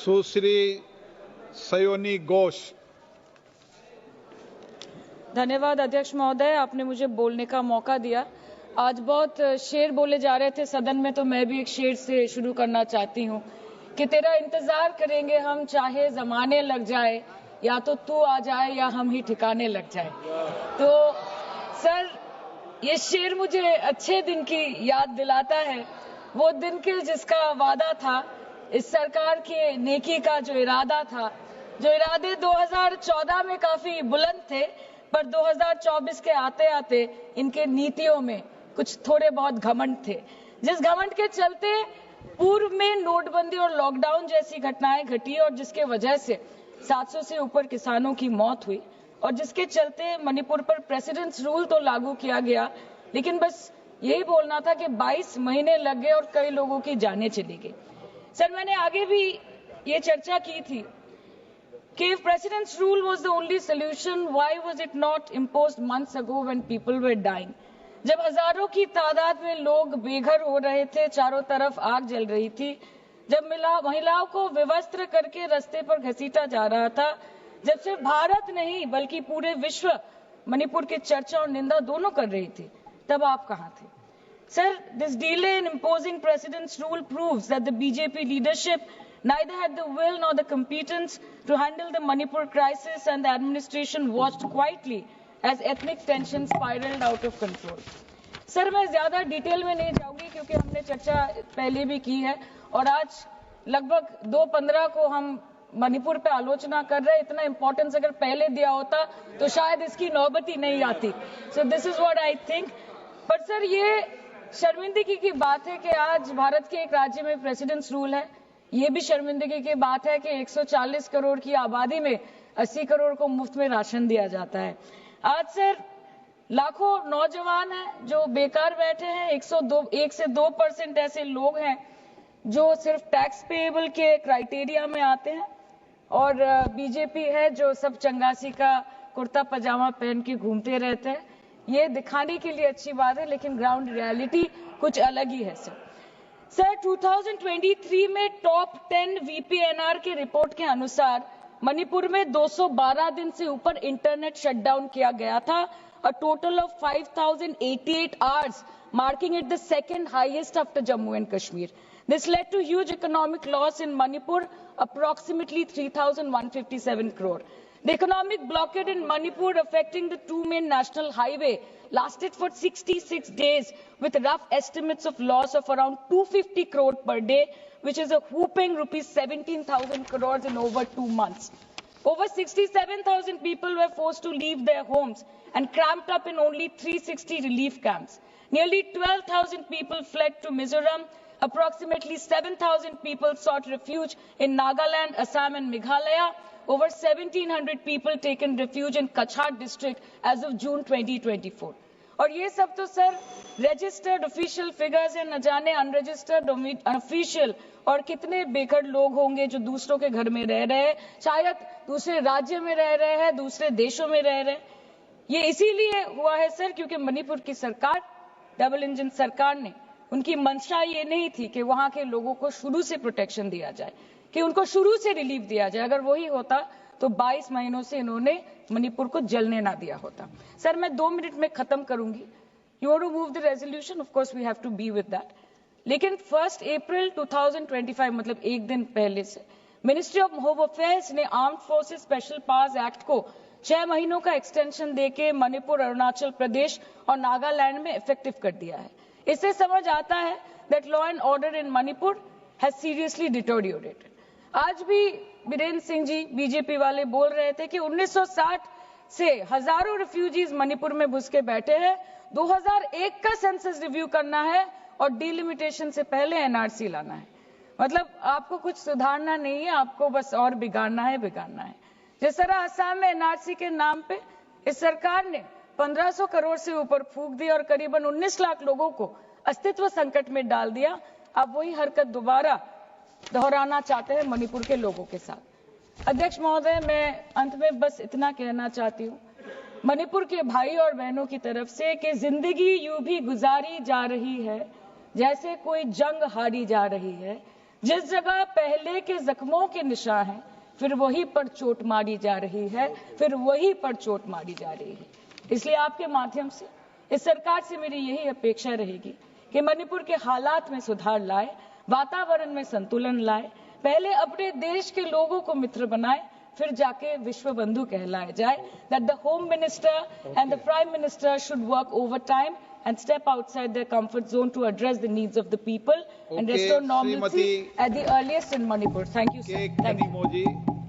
सुश्री सयोनी घोष। धन्यवाद अध्यक्ष महोदय, आपने मुझे बोलने का मौका दिया। आज बहुत शेर बोले जा रहे थे सदन में, तो मैं भी एक शेर से शुरू करना चाहती हूँ कि तेरा इंतजार करेंगे हम, चाहे जमाने लग जाए, या तो तू आ जाए या हम ही ठिकाने लग जाए। तो सर, ये शेर मुझे अच्छे दिन की याद दिलाता है, वो दिन के जिसका वादा था, इस सरकार के नेकी का जो इरादा था, जो इरादे 2014 में काफी बुलंद थे, पर 2024 के आते आते इनके नीतियों में कुछ थोड़े बहुत घमंड थे, जिस घमंड के चलते पूर्व में नोटबंदी और लॉकडाउन जैसी घटनाएं घटी और जिसके वजह से 700 से ऊपर किसानों की मौत हुई, और जिसके चलते मणिपुर पर प्रेसिडेंट्स रूल तो लागू किया गया, लेकिन बस यही बोलना था कि 22 महीने लग गए और कई लोगों की जानें चली गई। सर, मैंने आगे भी ये चर्चा की थी कि if president's rule was the only solution, why was it not imposed months ago when people were dying? जब हजारों की तादाद में लोग बेघर हो रहे थे, चारों तरफ आग जल रही थी, जब महिलाओं को विवस्त्र करके रास्ते पर घसीटा जा रहा था, जब सिर्फ भारत नहीं बल्कि पूरे विश्व मणिपुर की चर्चा और निंदा दोनों कर रही थी, तब आप कहाँ थे? Sir, this delay in imposing president's rule proves that the BJP leadership neither had the will nor the competence to handle the Manipur crisis, and the administration watched quietly as ethnic tensions spiraled out of control. Sir, मैं ज्यादा detail में नहीं जाऊंगी क्योंकि हमने चर्चा पहले भी की है, और आज लगभग 2:15 को हम मणिपुर पे आलोचना कर रहे हैं। इतना इंपॉर्टेंस अगर पहले दिया होता तो शायद इसकी नौबत ही नहीं आती। So this is what I think. पर सर, ये शर्मिंदगी की बात है कि आज भारत के एक राज्य में प्रेसिडेंट्स रूल है। ये भी शर्मिंदगी की बात है कि 140 करोड़ की आबादी में 80 करोड़ को मुफ्त में राशन दिया जाता है। आज सर, लाखों नौजवान हैं जो बेकार बैठे हैं। 1 से 2% ऐसे लोग हैं जो सिर्फ टैक्स पेएबल के क्राइटेरिया में आते हैं, और बीजेपी है जो सब चंगासी का कुर्ता पजामा पहन के घूमते रहते हैं। ये दिखाने के लिए अच्छी बात है, लेकिन ग्राउंड रियलिटी कुछ अलग ही है। सर 2023 में टॉप 10 VPNR के रिपोर्ट के अनुसार मणिपुर में 212 दिन से ऊपर इंटरनेट शटडाउन किया गया था, a total of 5088 hours, marking it the second highest after Jammu and Kashmir. This led to huge economic loss in Manipur, approximately 3,157 crore. The economic blockade in Manipur, affecting the two main national highway, lasted for 66 days, with rough estimates of loss of around 250 crore per day, which is a whopping rupees 17,000 crores in over 2 months. Over 67,000 people were forced to leave their homes and cramped up in only 360 relief camps. Nearly 12,000 people fled to Mizoram. Approximately 7,000 people sought refuge in Nagaland, Assam and Meghalaya. Over 1,700 people taken refuge in Kachhar district as of June 2024. और ये सब तो sir registered official figures है, न जाने unregistered unofficial और कितने बेघर लोग होंगे जो दूसरों के घर में रह रहे हैं, शायद दूसरे राज्य में रह रहे हैं, दूसरे देशों में रह रहे हैं। ये इसीलिए हुआ है सर क्योंकि मणिपुर की सरकार, डबल इंजन सरकार ने, उनकी मंशा ये नहीं थी कि वहां के लोगों को शुरू से प्रोटेक्शन दिया जाए, कि उनको शुरू से रिलीफ दिया जाए। अगर वही होता तो 22 महीनों से इन्होंने मणिपुर को जलने ना दिया होता। सर, मैं 2 मिनट में खत्म करूंगी। You want to move the resolution, of course we have to be with that, लेकिन 1 अप्रैल 2025 मतलब एक दिन पहले से मिनिस्ट्री ऑफ होम अफेयर्स ने armed forces special powers act को 6 महीनों का एक्सटेंशन देके मणिपुर, अरुणाचल प्रदेश और नागालैंड में इफेक्टिव कर दिया है। इससे समझ आता है that law and order in Manipur has seriously deteriorated. आज भी बीरेन्द्र सिंह जी बीजेपी वाले बोल रहे थे कि 1960 से हजारों रिफ्यूजीज मणिपुर में घुस के बैठे हैं, 2001 का सेंसस रिव्यू करना है और डिलिमिटेशन से पहले एनआरसी लाना है। मतलब आपको कुछ सुधारना नहीं है, आपको बस और बिगाड़ना है। जिस तरह असम में एनआरसी के नाम पे इस सरकार ने 1500 करोड़ से ऊपर फूंक दी और करीबन 19 लाख लोगों को अस्तित्व संकट में डाल दिया, अब वही हरकत दोबारा दोहराना चाहते हैं मणिपुर के लोगों के साथ। अध्यक्ष महोदय, मैं अंत में बस इतना कहना चाहती हूँ मणिपुर के भाई और बहनों की तरफ से कि जिंदगी यूं भी गुजारी जा रही है जैसे कोई जंग हारी जा रही है। जिस जगह पहले के जख्मों के निशान हैं, फिर वहीं पर चोट मारी जा रही है, फिर वहीं पर चोट मारी जा रही है। इसलिए आपके माध्यम से इस सरकार से मेरी यही अपेक्षा रहेगी कि मणिपुर के हालात में सुधार लाए, वातावरण में संतुलन लाए, पहले अपने देश के लोगों को मित्र बनाए, फिर जाके विश्व बंधु कहलाया जाए। That the Home Minister and the Prime Minister should work overtime and step outside their comfort zone to address the needs of the people and restore normalcy at the earliest in Manipur. Thank you, sir. Thank you.